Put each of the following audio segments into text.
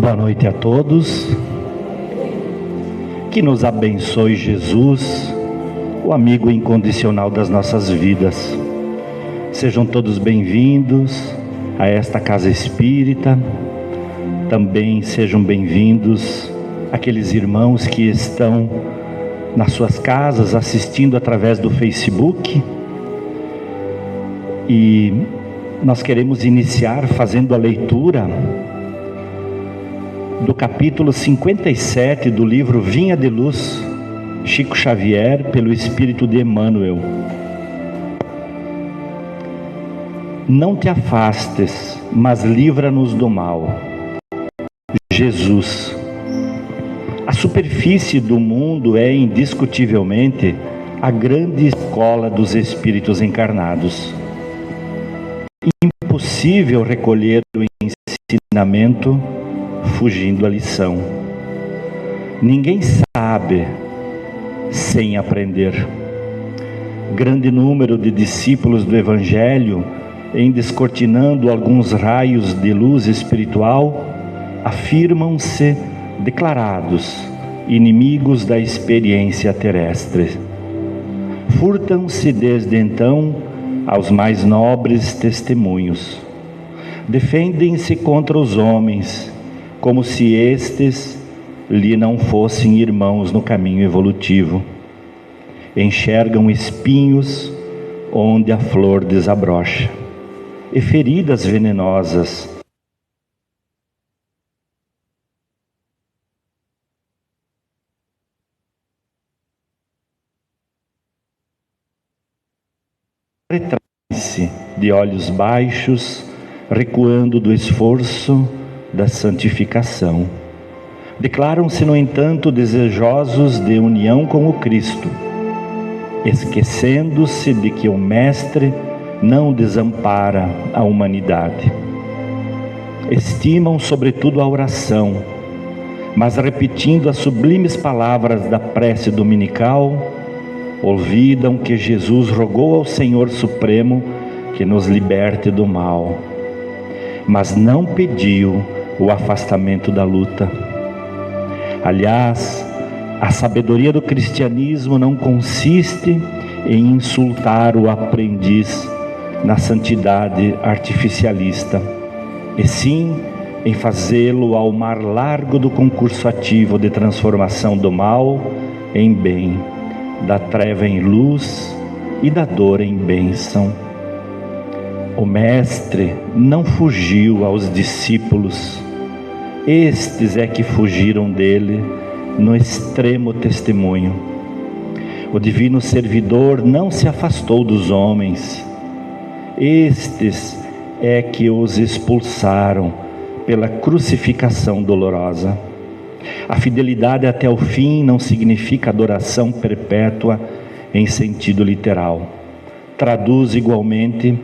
Boa noite a todos. Que nos abençoe Jesus, o amigo incondicional das nossas vidas. Sejam todos bem-vindos a esta casa espírita. Também sejam bem-vindos aqueles irmãos que estão nas suas casas assistindo através do Facebook. E nós queremos iniciar fazendo a leitura do capítulo 57 do livro Vinha de Luz, Chico Xavier, pelo Espírito de Emmanuel. Não te afastes, mas livra-nos do mal. Jesus. A superfície do mundo é indiscutivelmente a grande escola dos espíritos encarnados. Impossível recolher o ensinamento fugindo à lição. Ninguém sabe sem aprender. Grande número de discípulos do Evangelho, em descortinando alguns raios de luz espiritual, afirmam-se declarados inimigos da experiência terrestre. Furtam-se desde então aos mais nobres testemunhos. Defendem-se contra os homens, como se estes lhe não fossem irmãos no caminho evolutivo. Enxergam espinhos onde a flor desabrocha, e feridas venenosas retrai-se de olhos baixos, recuando do esforço da santificação. Declaram-se, no entanto, desejosos de união com o Cristo, esquecendo-se de que o Mestre não desampara a humanidade. Estimam sobretudo a oração, mas repetindo as sublimes palavras da prece dominical, olvidam que Jesus rogou ao Senhor Supremo que nos liberte do mal, mas não pediu o afastamento da luta. Aliás, a sabedoria do cristianismo não consiste em insultar o aprendiz na santidade artificialista, e sim em fazê-lo ao mar largo do concurso ativo de transformação do mal em bem, da treva em luz e da dor em bênção. O Mestre não fugiu aos discípulos, estes é que fugiram dele no extremo testemunho. O divino servidor não se afastou dos homens, estes é que os expulsaram pela crucificação dolorosa. A fidelidade até o fim não significa adoração perpétua em sentido literal. Traduz igualmente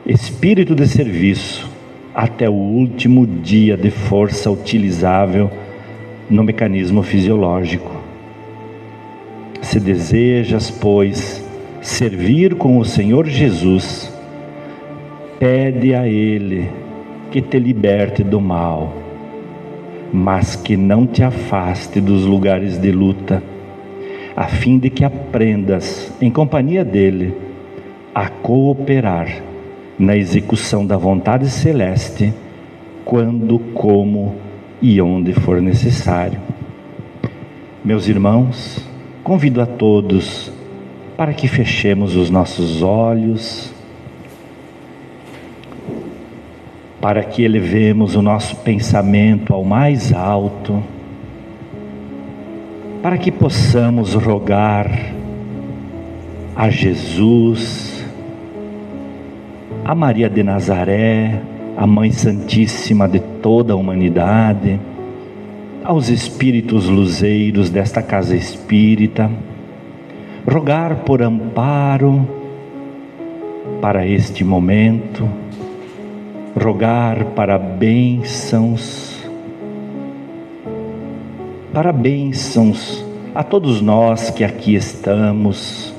espírito de serviço até o último dia de força utilizável no mecanismo fisiológico. Se desejas, pois, servir com o Senhor Jesus, pede a Ele que te liberte do mal, mas que não te afaste dos lugares de luta, a fim de que aprendas, em companhia dele, a cooperar na execução da vontade celeste, quando, como e onde for necessário. Meus irmãos, convido a todos para que fechemos os nossos olhos, para que elevemos o nosso pensamento ao mais alto, para que possamos rogar a Jesus, a Maria de Nazaré, a Mãe Santíssima de toda a humanidade, aos espíritos luzeiros desta casa espírita, rogar por amparo para este momento, rogar para bênçãos a todos nós que aqui estamos,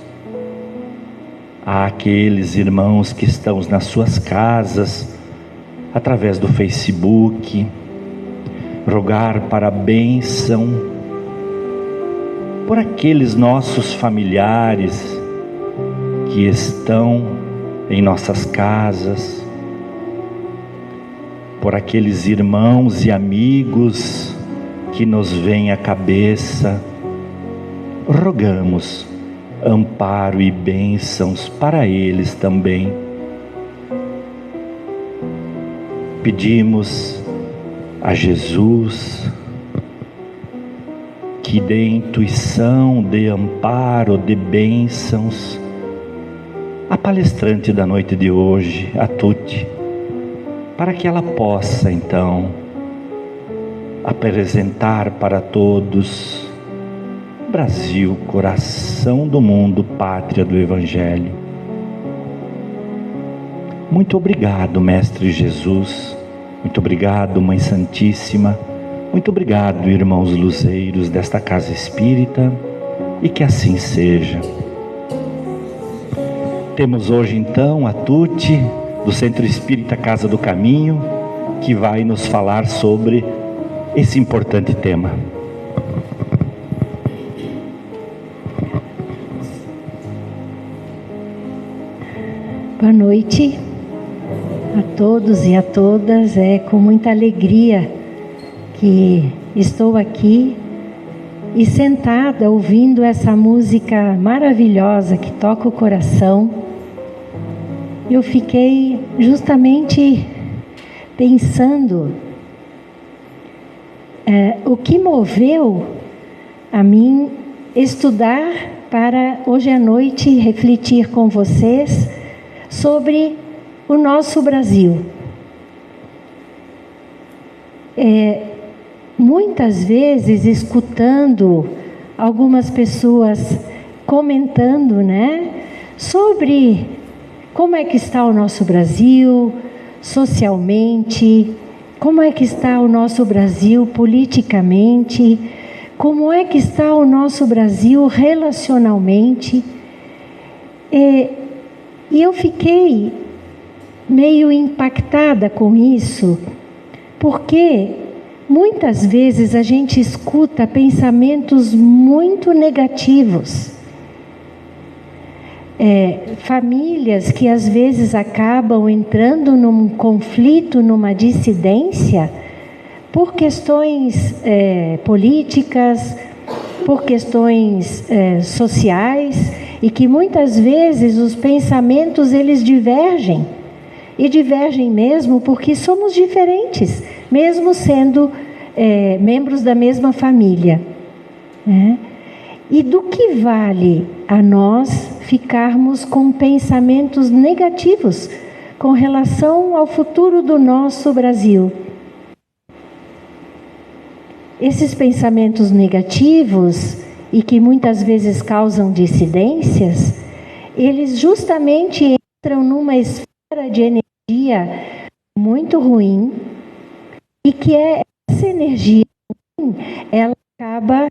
àqueles irmãos que estão nas suas casas, através do Facebook, rogar para a bênção por aqueles nossos familiares que estão em nossas casas, por aqueles irmãos e amigos que nos vêm à cabeça. Rogamos amparo e bênçãos para eles também. Pedimos a Jesus que dê intuição, dê amparo, dê bênçãos à palestrante da noite de hoje, a Tuti, para que ela possa então apresentar para todos Brasil, coração do mundo, pátria do Evangelho. Muito obrigado, Mestre Jesus. Muito obrigado, Mãe Santíssima. Muito obrigado, irmãos luzeiros desta casa espírita, e que assim seja. Temos hoje então a Tuti, do Centro Espírita Casa do Caminho, que vai nos falar sobre esse importante tema. Boa noite a todos e a todas. É com muita alegria que estou aqui e sentada ouvindo essa música maravilhosa que toca o coração. Eu fiquei justamente pensando o que moveu a mim estudar para hoje à noite refletir com vocês sobre o nosso Brasil. Muitas vezes escutando algumas pessoas comentando, sobre como é que está o nosso Brasil socialmente, como é que está o nosso Brasil politicamente, como é que está o nosso Brasil relacionalmente. E eu fiquei meio impactada com isso, porque muitas vezes a gente escuta pensamentos muito negativos. Famílias que às vezes acabam entrando num conflito, numa dissidência, por questões políticas, por questões sociais, e que muitas vezes os pensamentos eles divergem, e divergem mesmo porque somos diferentes, mesmo sendo membros da mesma família, né? E do que vale a nós ficarmos com pensamentos negativos com relação ao futuro do nosso Brasil? Esses pensamentos negativos, e que muitas vezes causam dissidências, eles justamente entram numa esfera de energia muito ruim, e que essa energia ruim, ela acaba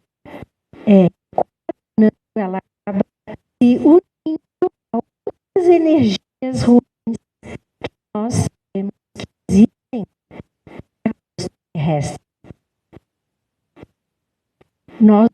se unindo a outras energias ruins que nós temos, que existem na Terra terrestre. Nós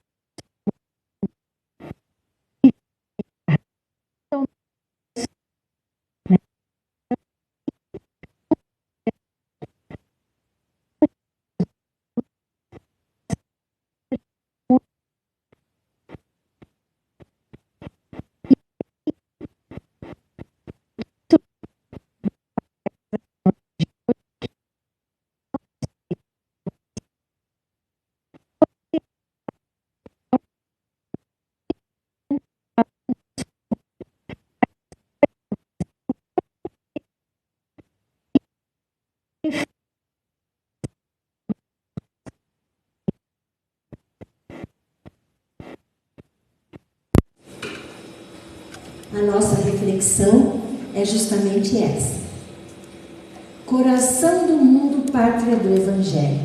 a nossa reflexão é justamente essa. Coração do mundo, pátria do Evangelho.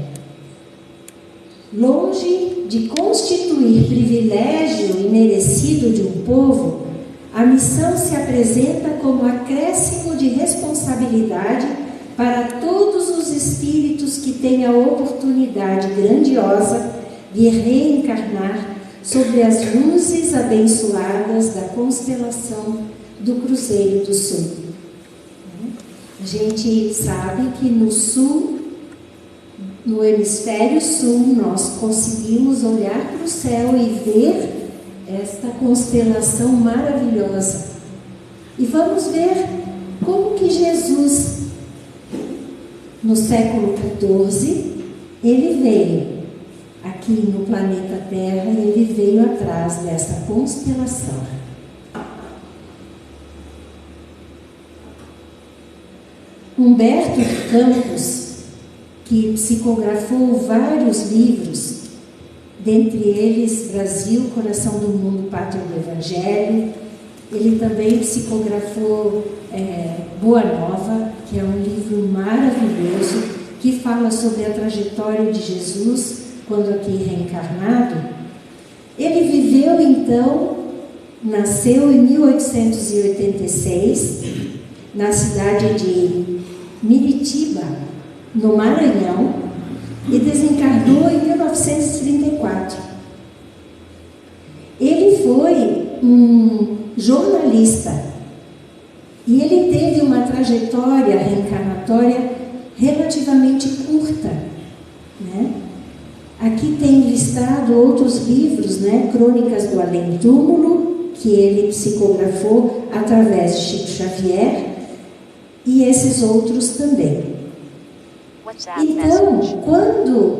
Longe de constituir privilégio imerecido de um povo, a missão se apresenta como acréscimo de responsabilidade para todos os espíritos que têm a oportunidade grandiosa de reencarnar sobre as luzes abençoadas da constelação do Cruzeiro do Sul. A gente sabe que no Sul, no hemisfério Sul, nós conseguimos olhar para o céu e ver esta constelação maravilhosa. E vamos ver como que Jesus, no século XIV, ele veio aqui no planeta Terra, ele veio atrás dessa constelação. Humberto de Campos, que psicografou vários livros, dentre eles Brasil, Coração do Mundo, Pátria do Evangelho. Ele também psicografou Boa Nova, que é um livro maravilhoso, que fala sobre a trajetória de Jesus quando aqui reencarnado. Ele viveu então, nasceu em 1886, na cidade de Miritiba, no Maranhão, e desencarnou em 1934. Ele foi um jornalista e ele teve uma trajetória reencarnatória relativamente curta, né? Aqui tem listado outros livros, né? Crônicas do Além-Túmulo, que ele psicografou através de Chico Xavier, e esses outros também. Então, quando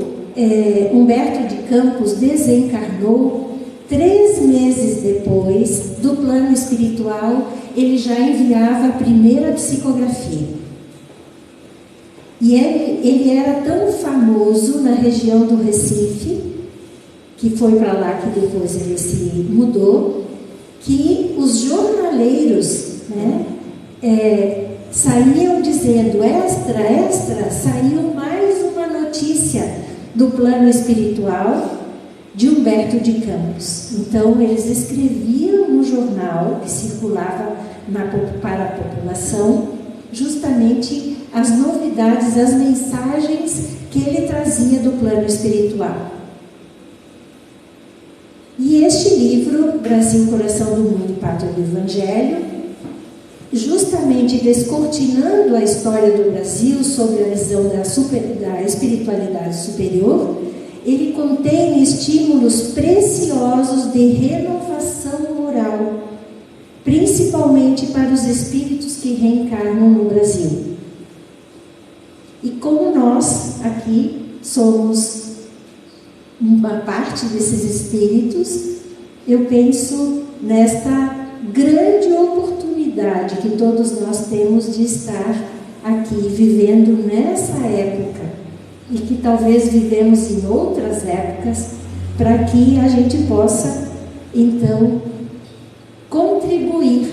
Humberto de Campos desencarnou, 3 meses depois, do plano espiritual, ele já enviava a primeira psicografia. E ele era tão famoso na região do Recife, que foi para lá que depois ele se mudou, que os jornaleiros, né, saíam dizendo: extra, extra, saiu mais uma notícia do plano espiritual de Humberto de Campos. Então eles escreviam no jornal que circulava para a população justamente as novidades, as mensagens que ele trazia do plano espiritual. E este livro, Brasil, Coração do Mundo, Pátria do Evangelho, justamente descortinando a história do Brasil sobre a visão da espiritualidade superior, ele contém estímulos preciosos de renovação moral, principalmente para os espíritos que reencarnam no Brasil. E como nós aqui somos uma parte desses espíritos, eu penso nesta grande oportunidade que todos nós temos de estar aqui vivendo nessa época, e que talvez vivemos em outras épocas, para que a gente possa então contribuir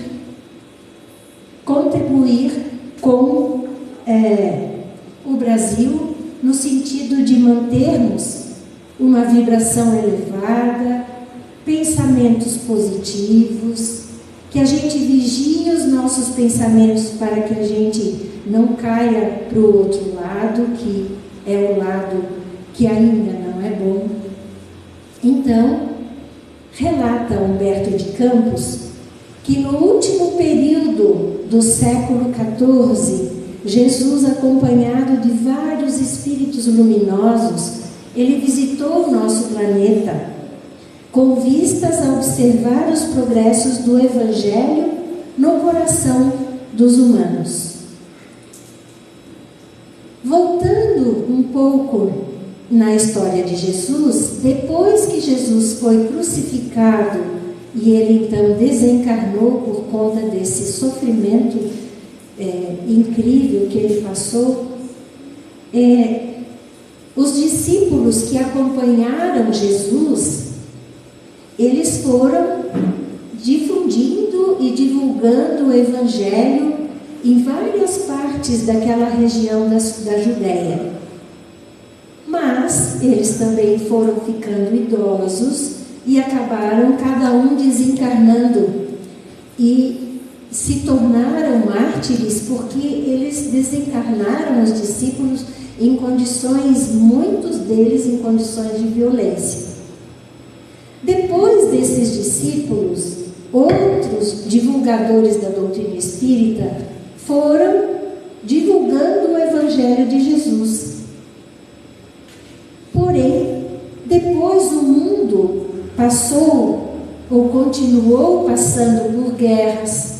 com o Brasil, no sentido de mantermos uma vibração elevada, pensamentos positivos, que a gente vigie os nossos pensamentos para que a gente não caia para o outro lado, que é o lado que ainda não é bom. Então, relata Humberto de Campos que no último período do século XIV, Jesus, acompanhado de vários espíritos luminosos, ele visitou o nosso planeta com vistas a observar os progressos do Evangelho no coração dos humanos. Voltando um pouco na história de Jesus, depois que Jesus foi crucificado e ele então desencarnou por conta desse sofrimento incrível que ele passou, os discípulos que acompanharam Jesus, eles foram difundindo e divulgando o Evangelho em várias partes daquela região da Judéia. Mas eles também foram ficando idosos e acabaram cada um desencarnando e se tornaram mártires, porque eles desencarnaram, os discípulos, em condições, muitos deles em condições de violência. Depois desses discípulos, outros divulgadores da doutrina espírita foram divulgando o Evangelho de Jesus. Porém, depois o mundo passou ou continuou passando por guerras,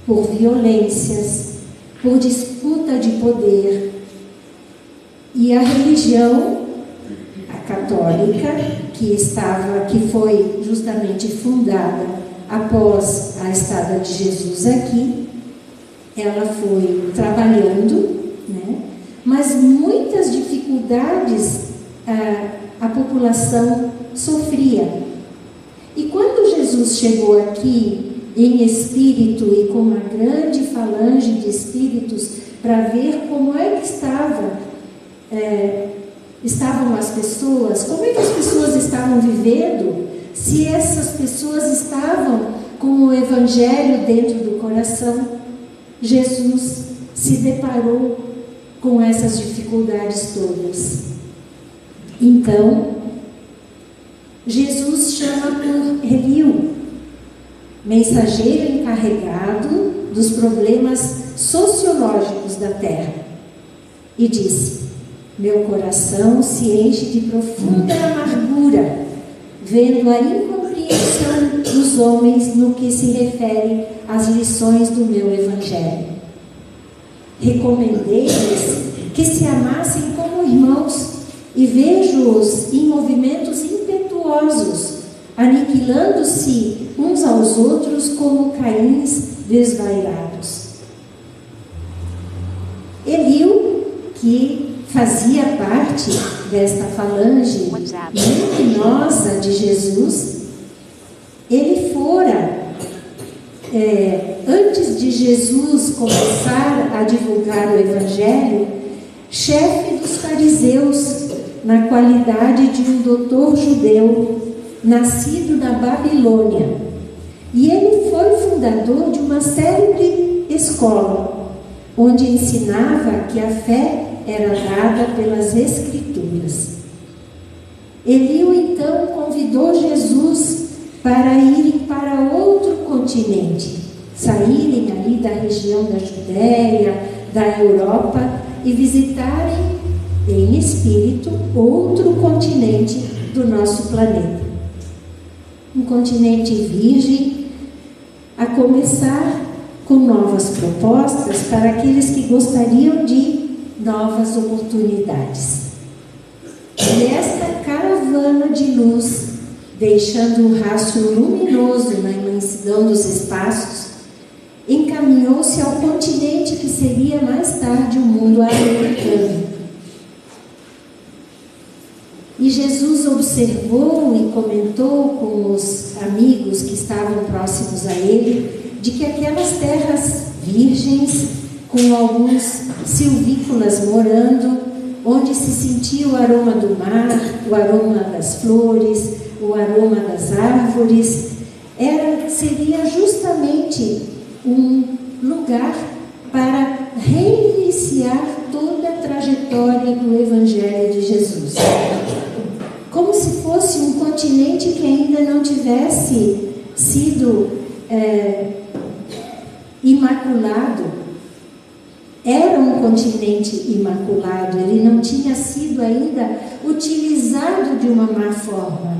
por violências, por disputa de poder. E a religião, a católica, que foi justamente fundada após a estada de Jesus aqui, ela foi trabalhando, né? Mas muitas dificuldades dificuldades a população sofria. E quando Jesus chegou aqui em espírito e com uma grande falange de espíritos para ver como é que estavam as pessoas, como é que as pessoas estavam vivendo, se essas pessoas estavam com o Evangelho dentro do coração, Jesus se deparou com essas dificuldades todas. Então, Jesus chama por Eliú, mensageiro encarregado dos problemas sociológicos da terra, e disse: meu coração se enche de profunda amargura, vendo a incompreensão dos homens no que se refere às lições do meu Evangelho. Recomendei-lhes que se amassem como irmãos, e vejo-os em movimentos impetuosos, aniquilando-se uns aos outros como cães desvairados. Eliú, que fazia parte desta falange luminosa de Jesus, ele fora, antes de Jesus começar a divulgar o Evangelho, chefe dos fariseus, na qualidade de um doutor judeu, nascido na Babilônia. E ele foi fundador de uma célebre escola, onde ensinava que a fé era dada pelas Escrituras. Eliú então convidou Jesus para irem para outro continente, saírem ali da região da Judéia, da Europa e visitarem em espírito outro continente do nosso planeta. Um continente virgem, a começar com novas propostas para aqueles que gostariam de novas oportunidades. E esta caravana de luz, deixando um rastro luminoso na imensidão dos espaços, encaminhou-se ao continente que seria mais tarde o mundo americano. E Jesus observou e comentou com os amigos que estavam próximos a ele, de que aquelas terras virgens, com alguns silvícolas morando, onde se sentia o aroma do mar, o aroma das flores, o aroma das árvores, seria justamente um lugar para reiniciar toda a trajetória do Evangelho de Jesus. Como se fosse um continente que ainda não tivesse sido imaculado. Era um continente imaculado, ele não tinha sido ainda utilizado de uma má forma.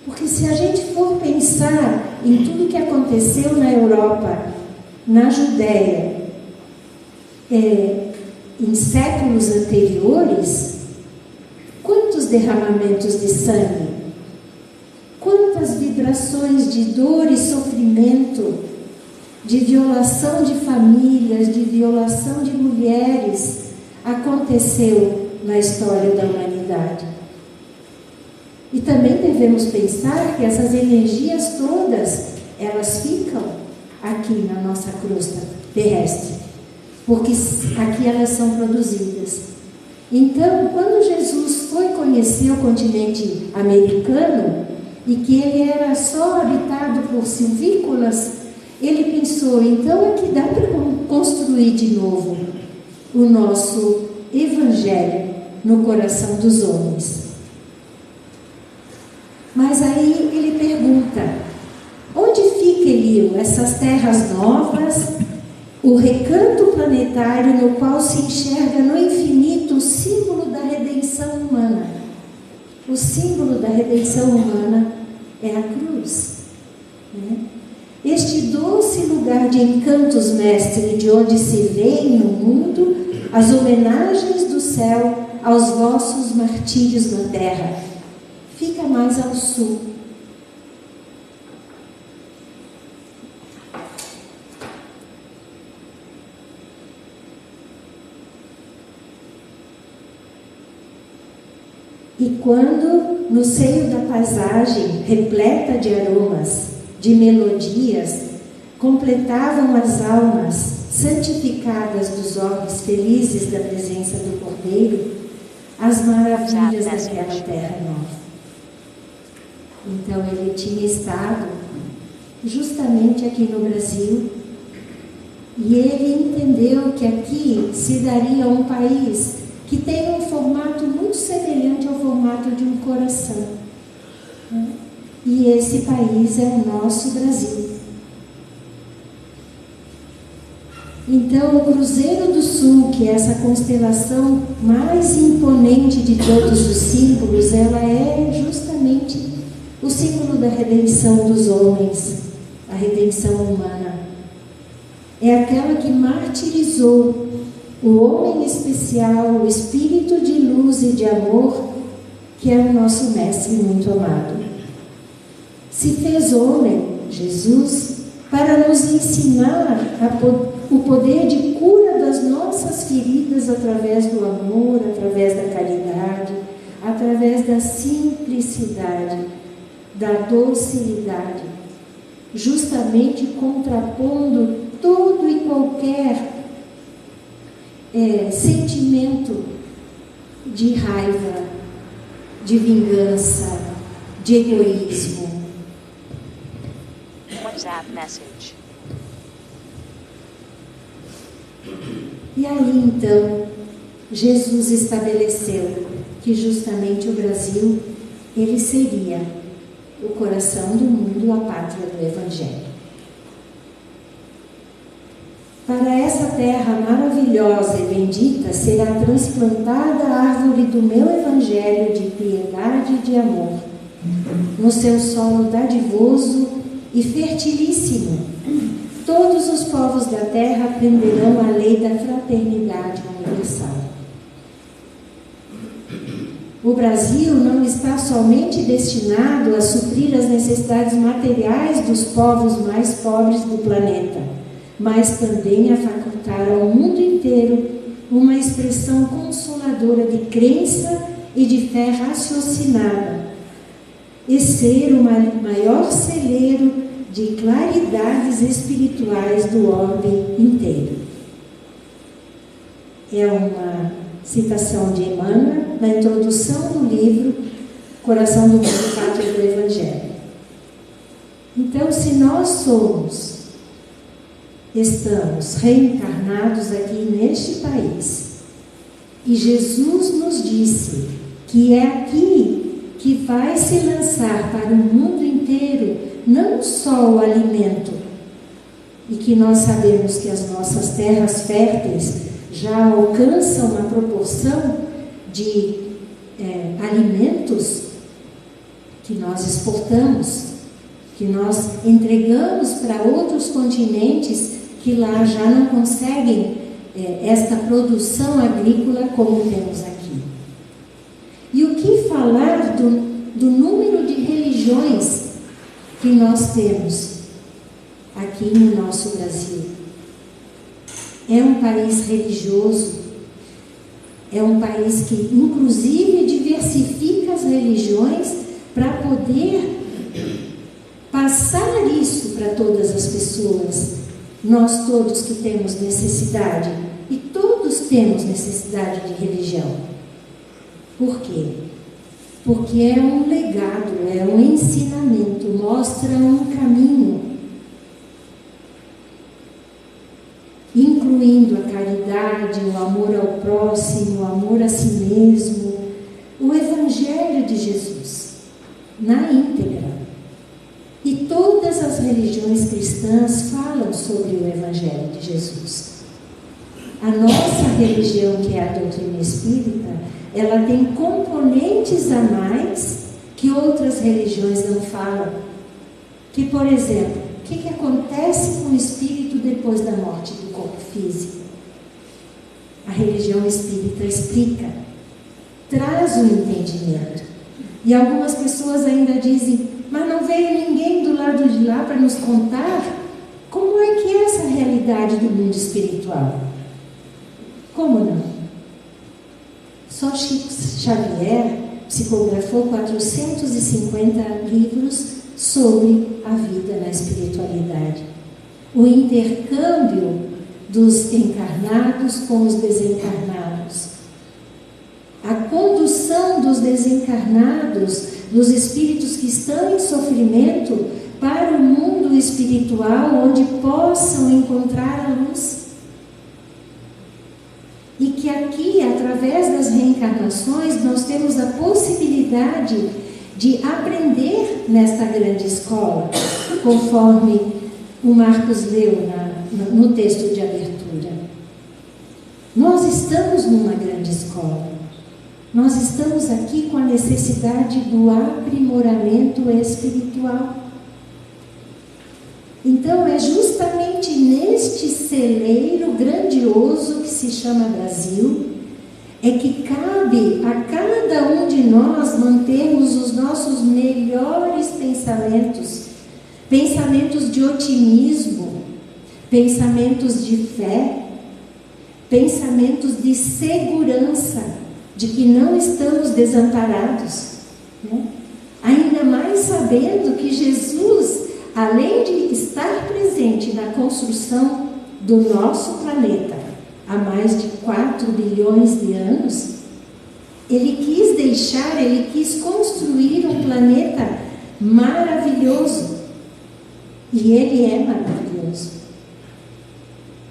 Porque se a gente for pensar em tudo que aconteceu na Europa, na Judéia, em séculos anteriores, quantos derramamentos de sangue, quantas vibrações de dor e sofrimento, de violação de famílias, de violação de mulheres, aconteceu na história da humanidade. E também devemos pensar que essas energias todas, elas ficam aqui na nossa crosta terrestre, porque aqui elas são produzidas. Então, quando Jesus foi conhecer o continente americano, e que ele era só habitado por silvícolas, ele pensou, então é que dá para construir de novo o nosso Evangelho no coração dos homens. Mas aí ele pergunta, onde fica, Eliú, essas terras novas, o recanto planetário no qual se enxerga no infinito o símbolo da redenção humana? O símbolo da redenção humana é a cruz, né? Este doce lugar de encantos, mestre, de onde se vêem no mundo as homenagens do céu aos vossos martírios na terra, fica mais ao sul. E quando, no seio da paisagem repleta de aromas, de melodias, completavam as almas santificadas dos homens felizes da presença do Cordeiro, as maravilhas daquela terra nova. Então ele tinha estado justamente aqui no Brasil, e ele entendeu que aqui se daria um país que tem um formato muito semelhante ao formato de um coração. E esse país é o nosso Brasil. Então, o Cruzeiro do Sul, que é essa constelação mais imponente de todos os símbolos, ela é justamente o símbolo da redenção dos homens, a redenção humana. É aquela que martirizou o homem especial, o espírito de luz e de amor, que é o nosso mestre muito amado. Se fez homem, Jesus, para nos ensinar o poder de cura das nossas feridas através do amor, através da caridade, através da simplicidade, da docilidade, justamente contrapondo todo e qualquer sentimento de raiva, de vingança, de egoísmo. WhatsApp message. E aí então Jesus estabeleceu que justamente o Brasil, ele seria o coração do mundo, a pátria do Evangelho. Para essa terra maravilhosa e bendita será transplantada a árvore do meu Evangelho de piedade e de amor, no seu solo dadivoso e fertilíssimo. Todos os povos da terra aprenderão a lei da fraternidade universal. O Brasil não está somente destinado a suprir as necessidades materiais dos povos mais pobres do planeta, mas também a facultar ao mundo inteiro uma expressão consoladora de crença e de fé raciocinada, e ser o maior celeiro de claridades espirituais do orbe inteiro. É uma citação de Emmanuel na introdução do livro Coração do Mundo, Pátria do Evangelho. Então, se nós estamos reencarnados aqui neste país, e Jesus nos disse que é aqui que vai se lançar para o mundo inteiro não só o alimento, e que nós sabemos que as nossas terras férteis já alcançam a proporção de alimentos que nós exportamos, que nós entregamos para outros continentes que lá já não conseguem esta produção agrícola como temos aqui. E o que falar do número de religiões que nós temos aqui no nosso Brasil? É um país religioso, é um país que inclusive diversifica as religiões para poder passar isso para todas as pessoas. Nós todos que temos necessidade, e todos temos necessidade de religião. Por quê? Porque é um legado, é um ensinamento, mostra um caminho, incluindo a caridade, o amor ao próximo, o amor a si mesmo, o Evangelho de Jesus, na íntegra. E todas as religiões cristãs falam sobre o Evangelho de Jesus. A nossa religião, que é a doutrina espírita, ela tem componentes a mais que outras religiões não falam. Que, por exemplo, o que acontece com o espírito depois da morte do corpo físico? A religião espírita explica, traz o entendimento. E algumas pessoas ainda dizem, mas não veio ninguém do lado de lá para nos contar como é que é essa realidade do mundo espiritual. Como não? Só Chico Xavier psicografou 450 livros sobre a vida na espiritualidade. O intercâmbio dos encarnados com os desencarnados. A condução dos desencarnados, dos espíritos que estão em sofrimento, para o mundo espiritual, onde possam encontrar a luz. E que aqui, através das reencarnações, nós temos a possibilidade de aprender nesta grande escola, conforme o Marcos leu no texto de abertura. Nós estamos numa grande escola. Nós estamos aqui com a necessidade do aprimoramento espiritual. Então, é justamente neste celeiro grandioso que se chama Brasil, é que cabe a cada um de nós mantermos os nossos melhores pensamentos, pensamentos de otimismo, pensamentos de fé, pensamentos de segurança, de que não estamos desamparados, né? Ainda mais sabendo que Jesus, além de estar presente na construção do nosso planeta há mais de 4 bilhões de anos, ele quis construir um planeta maravilhoso. E ele é maravilhoso.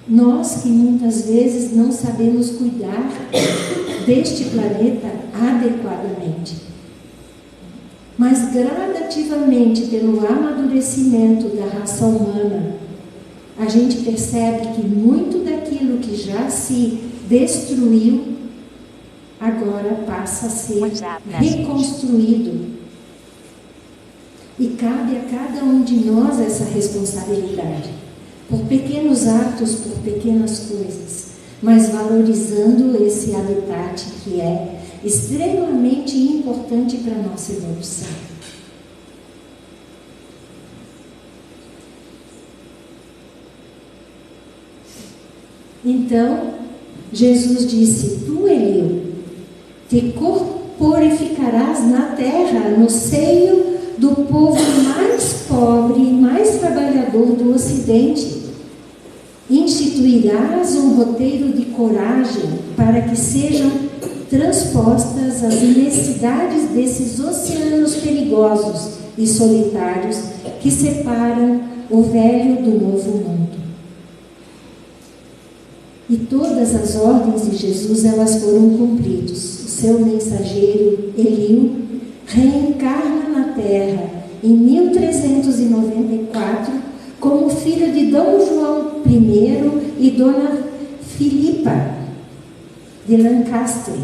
Nós que muitas vezes não sabemos cuidar deste planeta adequadamente. Mas gradativamente, pelo amadurecimento da raça humana, a gente percebe que muito daquilo que já se destruiu, agora passa a ser reconstruído. E cabe a cada um de nós essa responsabilidade, por pequenos atos, por pequenas coisas, mas valorizando esse habitat que é extremamente importante para a nossa evolução. Então, Jesus disse: Tu, Eliú, te corporificarás na terra, no seio do povo mais pobre e mais trabalhador do Ocidente. Instituirás um roteiro de coragem para que sejam transpostas as imensidades desses oceanos perigosos e solitários que separam o velho do novo mundo. E todas as ordens de Jesus, elas foram cumpridas. O seu mensageiro, Eliú, reencarna na Terra em 1394 como filho de Dom João I e Dona Filipa de Lancaster.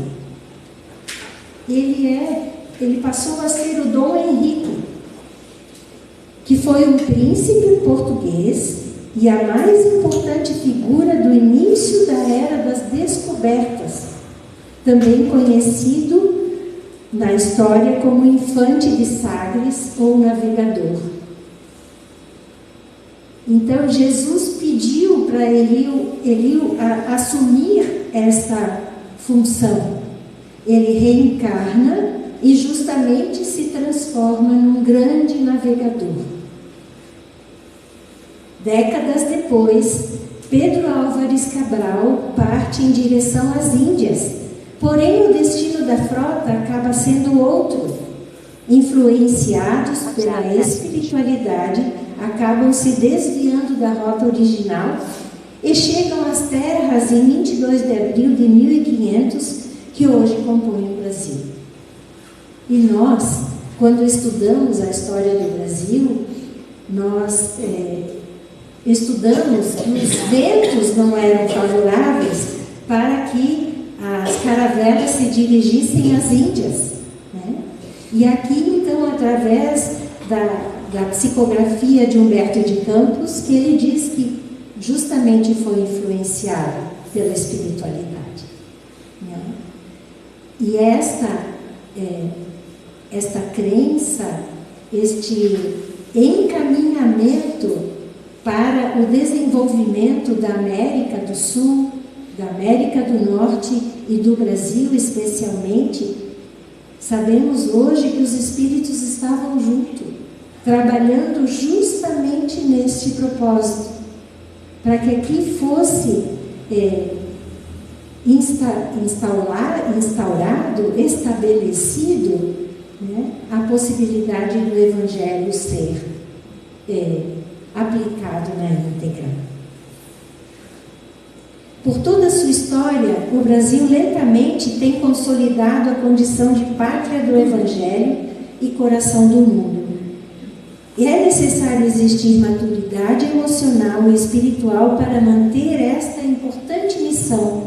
Ele passou a ser o Dom Henrique, que foi um príncipe português e a mais importante figura do início da Era das Descobertas, também conhecido na história como Infante de Sagres ou Navegador. Então, Jesus pediu para Eliú assumir esta função. Ele reencarna e justamente se transforma num grande navegador. Décadas depois, Pedro Álvares Cabral parte em direção às Índias. Porém, o destino da frota acaba sendo outro. Influenciados pela espiritualidade, acabam se desviando da rota original e chegam às terras em 22 de abril de 1500, que hoje compõem o Brasil. E nós, quando estudamos a história do Brasil, nós estudamos que os ventos não eram favoráveis para que as caravelas se dirigissem às Índias, né? E aqui, então, através da psicografia de Humberto de Campos, que ele diz que justamente foi influenciado pela espiritualidade, né? E esta crença, este encaminhamento para o desenvolvimento da América do Sul, da América do Norte e do Brasil especialmente, Sabemos hoje que os espíritos estavam juntos, trabalhando justamente neste propósito, para que aqui fosse instaurado, estabelecido, né, a possibilidade do Evangelho ser aplicado na íntegra. Por toda a sua história, o Brasil lentamente tem consolidado a condição de pátria do Evangelho e coração do mundo. E é necessário existir maturidade emocional e espiritual para manter esta importante missão,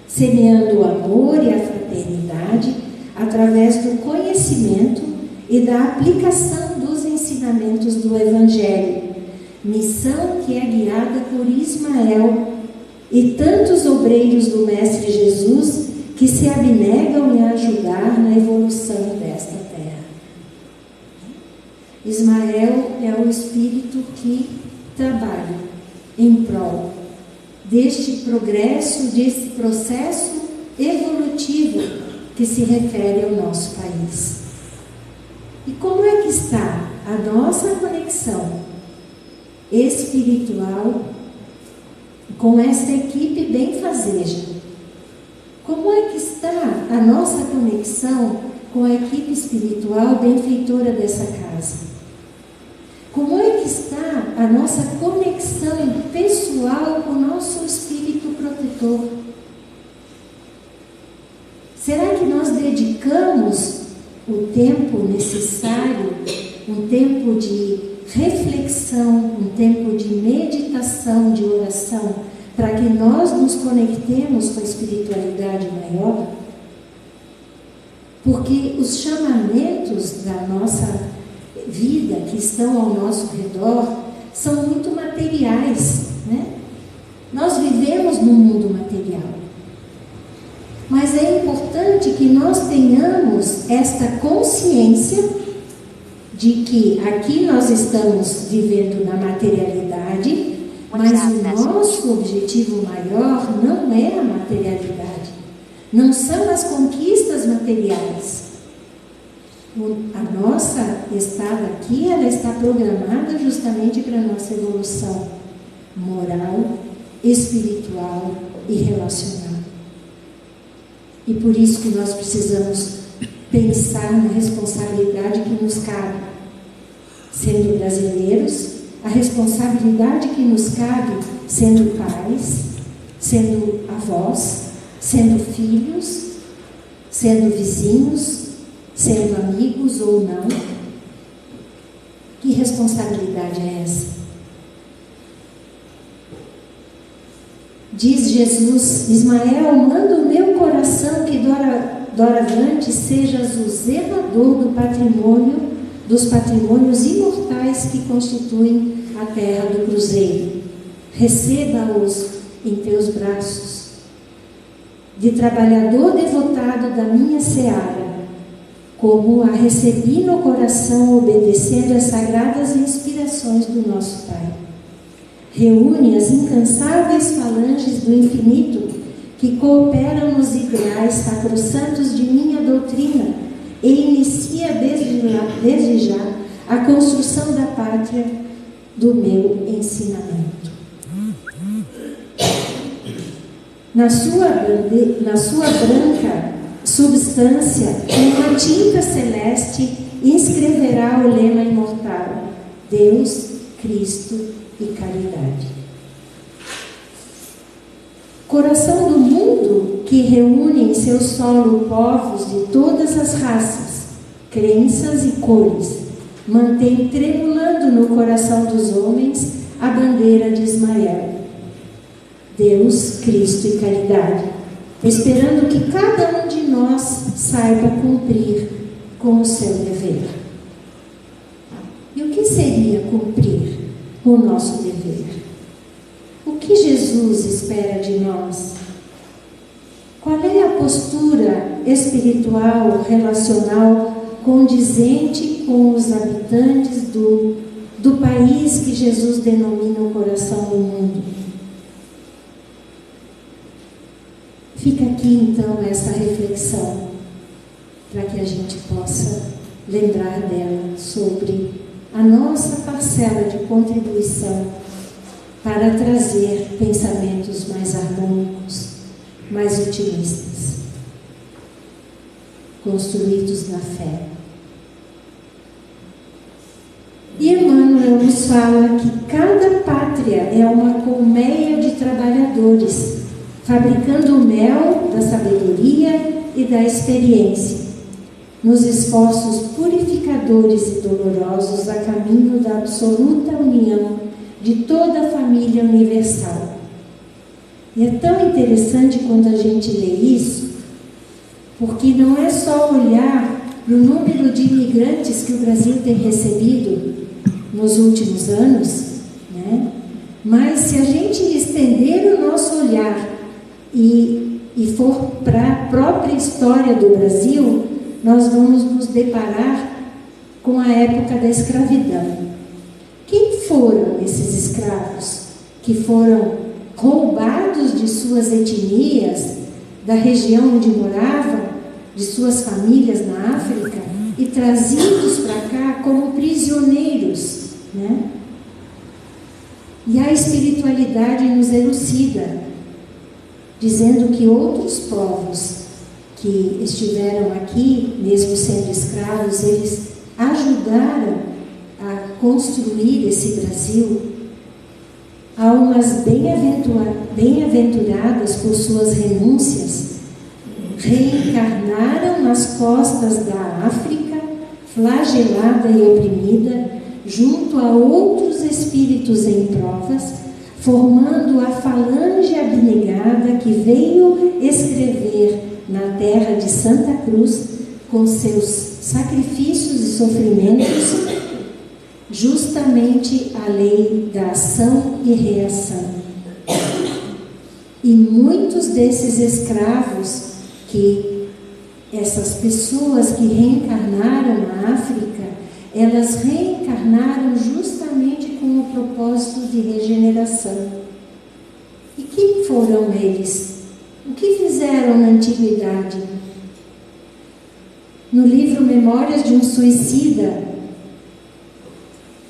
semeando o amor e a fraternidade através do conhecimento e da aplicação dos ensinamentos do Evangelho, missão que é guiada por Ismael e tantos obreiros do Mestre Jesus que se abnegam em ajudar na evolução desta terra. Ismael é o espírito que trabalha em prol deste progresso, desse processo evolutivo que se refere ao nosso país. E como é que está a nossa conexão espiritual com esta equipe benfazeja? Como é que está a nossa conexão com a equipe espiritual benfeitora dessa casa? Como é que está a nossa conexão pessoal com o nosso espírito protetor? Será que nós dedicamos o tempo necessário, um tempo de reflexão, um tempo de meditação, de oração, para que nós nos conectemos com a espiritualidade maior? Porque os chamamentos da nossa vida que estão ao nosso redor são muito materiais, né? Nós vivemos no mundo material, mas é importante que nós tenhamos esta consciência de que aqui nós estamos vivendo na materialidade, mas o nosso objetivo maior não é a materialidade, não são as conquistas materiais. A nossa estada aqui, ela está programada justamente para a nossa evolução moral, espiritual e relacional. E por isso que nós precisamos pensar na responsabilidade que nos cabe, sendo brasileiros, a responsabilidade que nos cabe sendo pais, sendo avós, sendo filhos, sendo vizinhos, sendo amigos ou não. Que responsabilidade é essa? Diz Jesus: Ismael, manda o meu coração que doravante sejas o zelador do patrimônio, dos patrimônios imortais que constituem a terra do cruzeiro. Receba-os em teus braços, de trabalhador devotado da minha seara, como a recebi no coração, obedecendo às sagradas inspirações do nosso Pai. Reúne as incansáveis falanges do infinito que cooperam nos ideais sacrossantos de minha doutrina e inicia desde já a construção da pátria do meu ensinamento. Na sua branca substância, uma tinta celeste inscreverá o lema imortal: Deus, Cristo e caridade. Coração do mundo que reúne em seu solo povos de todas as raças, crenças e cores, mantém tremulando no coração dos homens a bandeira de Ismael: Deus, Cristo e caridade, esperando que cada um de nós saiba cumprir com o seu dever. E o que seria cumprir o nosso dever? O que Jesus espera de nós? Qual é a postura espiritual, relacional, condizente com os habitantes do país que Jesus denomina o coração do mundo? Fica aqui então essa reflexão. para que a gente possa lembrar dela sobre a nossa parcela de contribuição para trazer pensamentos mais harmônicos, mais otimistas, construídos na fé. E Emmanuel nos fala que cada pátria é uma colmeia de trabalhadores, fabricando o mel da sabedoria e da experiência, nos esforços purificadores e dolorosos a caminho da absoluta união de toda a família universal. E é tão interessante quando a gente lê isso, porque não é só olhar para o número de imigrantes que o Brasil tem recebido nos últimos anos, né? Mas se a gente estender o nosso olhar e for para a própria história do Brasil, nós vamos nos deparar com a época da escravidão. Quem foram esses escravos que foram roubados de suas etnias, da região onde moravam, de suas famílias na África, e trazidos para cá como prisioneiros, né? E a espiritualidade nos elucida, dizendo que outros povos que estiveram aqui, mesmo sendo escravos, eles ajudaram a construir esse Brasil. Almas bem-aventuradas por suas renúncias, reencarnaram nas costas da África, flagelada e oprimida, junto a outros espíritos em provas, formando a falange abnegada que veio escrever na terra de Santa Cruz, com seus sacrifícios e sofrimentos, justamente a lei da ação e reação. E muitos desses escravos, que essas pessoas que reencarnaram na África, elas reencarnaram justamente com o propósito de regeneração. E quem foram eles? O que fizeram na antiguidade? No livro Memórias de um Suicida,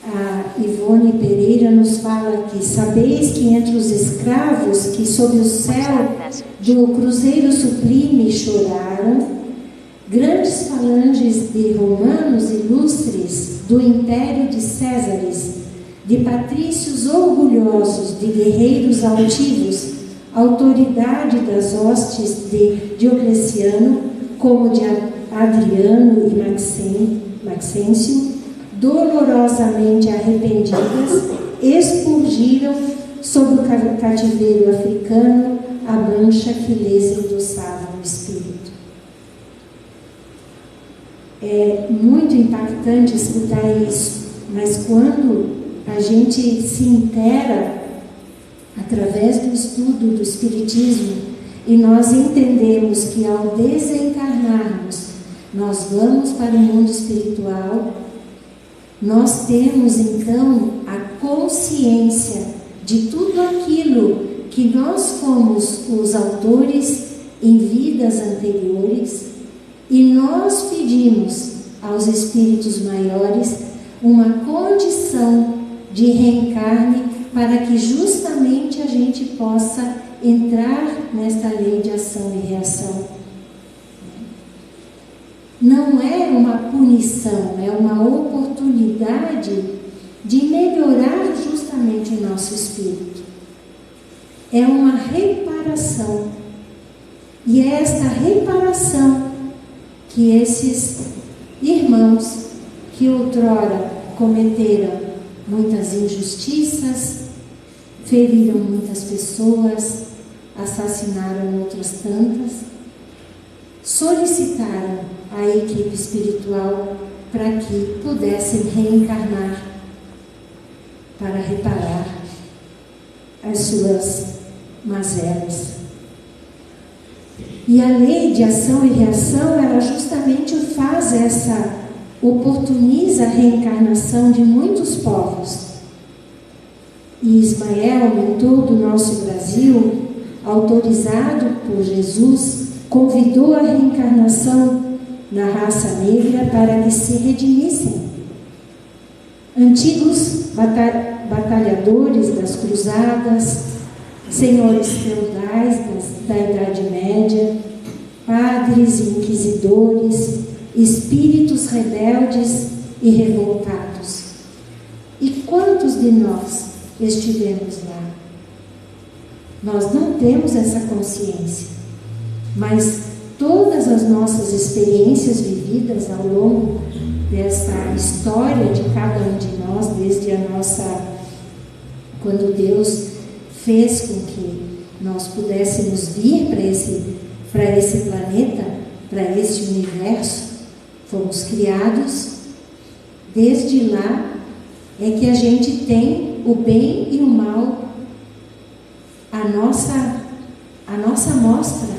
a Ivone Pereira nos fala que sabeis que entre os escravos que sob o céu do Cruzeiro Sublime choraram, grandes falanges de romanos ilustres do império de Césares, de patrícios orgulhosos, de guerreiros altivos, autoridade das hostes de Diocleciano, como de Adriano e Maxêncio, dolorosamente arrependidas, expurgiram sobre o cativeiro africano a mancha que lhes endossava o espírito. É muito impactante escutar isso, mas quando a gente se intera através do estudo do Espiritismo e nós entendemos que ao desencarnarmos nós vamos para o mundo espiritual, nós temos então a consciência de tudo aquilo que nós fomos os autores em vidas anteriores, e nós pedimos aos espíritos maiores uma condição de reencarne para que justamente a gente possa entrar nesta lei de ação e reação. Não é uma punição, é uma oportunidade de melhorar justamente o nosso espírito. É uma reparação. E é esta reparação que esses irmãos que outrora cometeram muitas injustiças, feriram muitas pessoas, assassinaram outras tantas, solicitaram a equipe espiritual para que pudessem reencarnar para reparar as suas mazelas. E a lei de ação e reação, ela justamente oportuniza a reencarnação de muitos povos. E Ismael, mentor do nosso Brasil, autorizado por Jesus, convidou a reencarnação na raça negra para que se redimissem. Antigos batalhadores das cruzadas, senhores feudais da Idade Média, padres e inquisidores, espíritos rebeldes e revoltados. E quantos de nós estivemos lá? Nós não temos essa consciência, mas todas as nossas experiências vividas ao longo dessa história de cada um de nós, desde quando Deus fez com que nós pudéssemos vir para esse planeta, para esse universo, fomos criados, desde lá é que a gente tem o bem e o mal, a nossa mostra,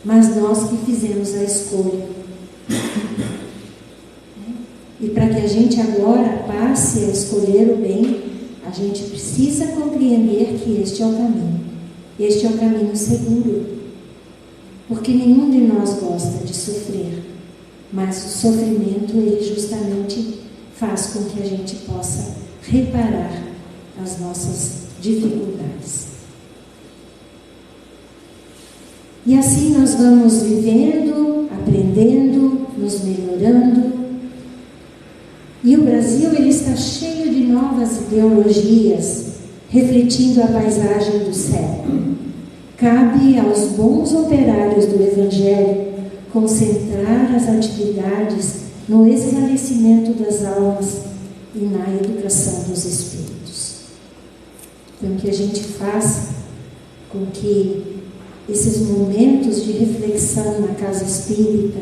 mas nós que fizemos a escolha. E para que a gente agora passe a escolher o bem, a gente precisa compreender que este é o caminho. Este é o caminho seguro. Porque nenhum de nós gosta de sofrer, mas o sofrimento, ele justamente faz com que a gente possa reparar as nossas dificuldades. E assim nós vamos vivendo, aprendendo, nos melhorando. E o Brasil, ele está cheio de novas ideologias, refletindo a paisagem do século. Cabe aos bons operários do Evangelho concentrar as atividades no esclarecimento das almas e na educação dos espíritos. Então, que a gente faça com que esses momentos de reflexão na casa espírita,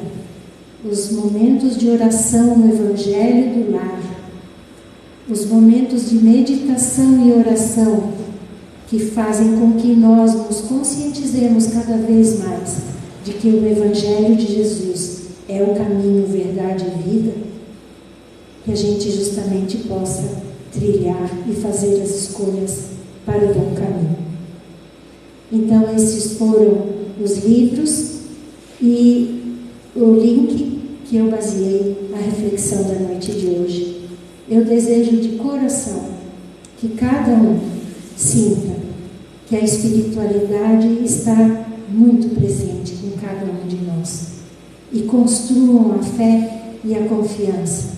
os momentos de oração no Evangelho do Lar, os momentos de meditação e oração que fazem com que nós nos conscientizemos cada vez mais de que o Evangelho de Jesus é o caminho, verdade e vida, que a gente justamente possa trilhar e fazer as escolhas para o bom caminho. Então, esses foram os livros e o link que eu baseei a reflexão da noite de hoje. Eu desejo de coração que cada um sinta que a espiritualidade está muito presente com cada um de nós e construam a fé e a confiança.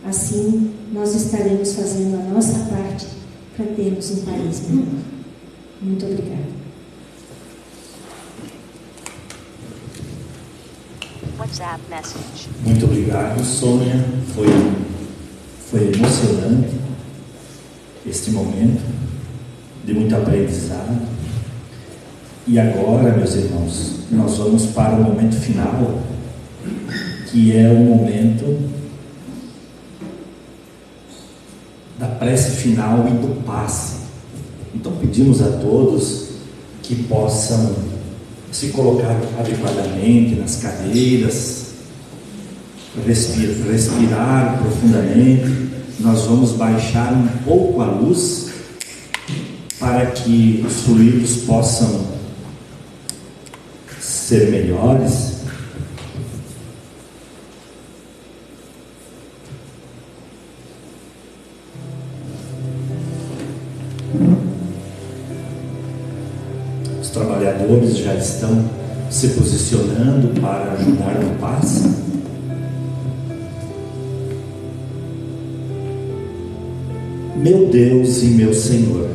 Assim, nós estaremos fazendo a nossa parte para termos um país melhor. Muito obrigada. WhatsApp message. Muito obrigado, Sônia. Foi emocionante este momento de muito aprendizado. E agora, meus irmãos, nós vamos para o momento final, que é o momento da prece final e do passe. Então pedimos a todos que possam se colocar adequadamente nas cadeiras, respirar profundamente. Nós vamos baixar um pouco a luz para que os fluidos possam ser melhores. Os trabalhadores já estão se posicionando para ajudar no passe. Meu Deus e meu Senhor,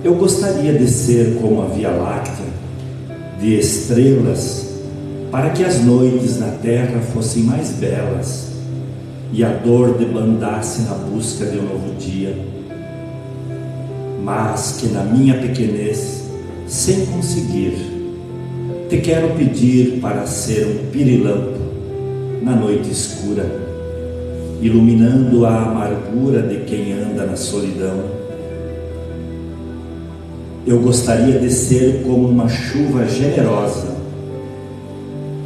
eu gostaria de ser como a Via Láctea, de estrelas, para que as noites na terra fossem mais belas e a dor debandasse na busca de um novo dia. Mas que na minha pequenez, sem conseguir, te quero pedir para ser um pirilampo na noite escura, iluminando a amargura de quem anda na solidão. Eu gostaria de ser como uma chuva generosa,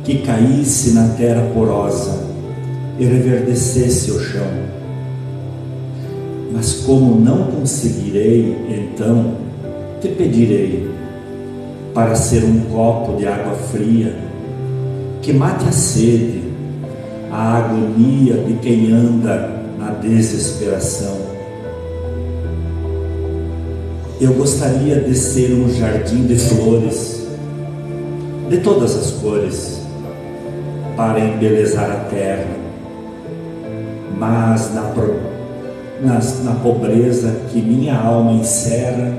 que caísse na terra porosa e reverdecesse o chão. Mas como não conseguirei, então te pedirei para ser um copo de água fria que mate a sede, a agonia de quem anda na desesperação. Eu gostaria de ser um jardim de flores, de todas as cores, para embelezar a terra, mas na pobreza que minha alma encerra,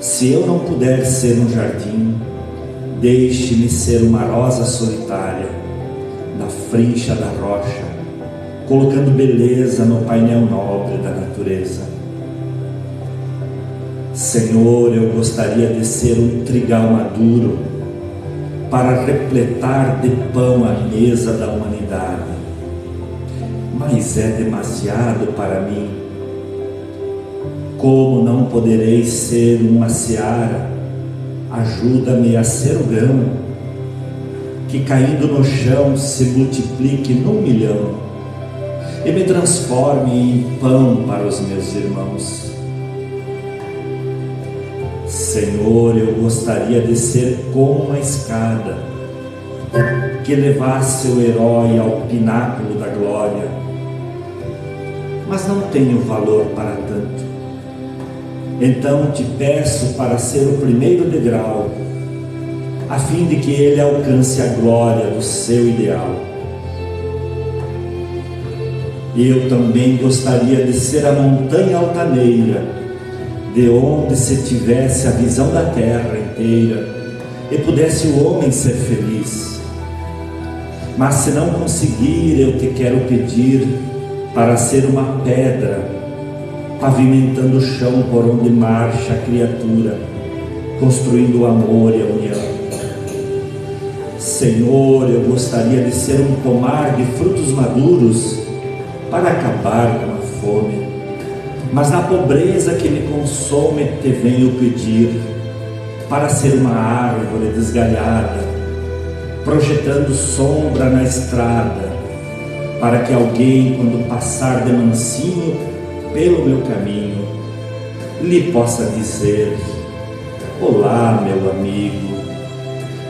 se eu não puder ser um jardim, deixe-me ser uma rosa solitária, na frincha da rocha, colocando beleza no painel nobre da natureza. Senhor, eu gostaria de ser um trigal maduro, para repletar de pão a mesa da humanidade. Mas é demasiado para mim. Como não poderei ser uma seara? Ajuda-me a ser o grão, que caindo no chão se multiplique num milhão, e me transforme em pão para os meus irmãos. Senhor, eu gostaria de ser como uma escada, que levasse o herói ao pináculo da glória, mas não tenho valor para tanto. Então te peço para ser o primeiro degrau, a fim de que ele alcance a glória do seu ideal. Eu também gostaria de ser a montanha altaneira, de onde se tivesse a visão da terra inteira e pudesse o homem ser feliz. Mas se não conseguir, eu te quero pedir para ser uma pedra, pavimentando o chão por onde marcha a criatura, construindo o amor e a união. Senhor, eu gostaria de ser um pomar de frutos maduros para acabar com a fome, mas na pobreza que me consome te venho pedir para ser uma árvore desgalhada, projetando sombra na estrada, para que alguém, quando passar de mansinho pelo meu caminho, lhe possa dizer: olá, meu amigo.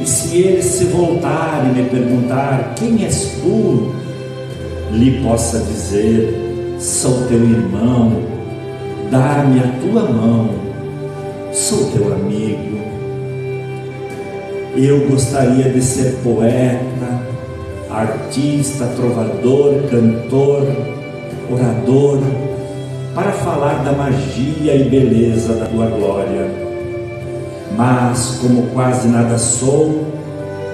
E se ele se voltar e me perguntar: quem és tu? Lhe possa dizer: sou teu irmão, dá-me a tua mão, sou teu amigo. Eu gostaria de ser poeta, artista, trovador, cantor, orador, para falar da magia e beleza da tua glória. Mas como quase nada sou,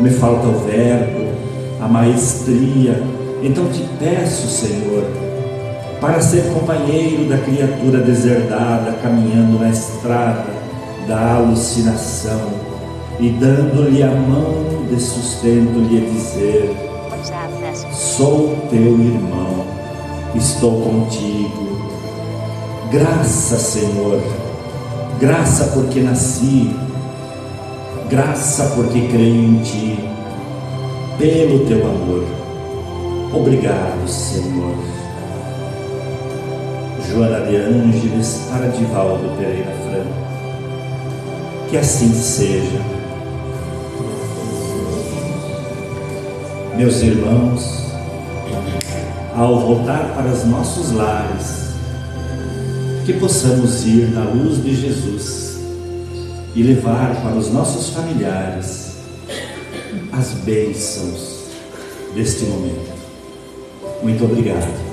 me falta o verbo, a maestria. Então te peço, Senhor, para ser companheiro da criatura deserdada, caminhando na estrada da alucinação, e dando-lhe a mão de sustento, lhe dizer: sou teu irmão, estou contigo. Graça, Senhor, graça porque nasci, graça porque creio em ti, pelo teu amor. Obrigado, Senhor. Joana de Ângeles para Divaldo Pereira Franco. Que assim seja. Meus irmãos, ao voltar para os nossos lares, que possamos ir na luz de Jesus e levar para os nossos familiares as bênçãos deste momento. Muito obrigado.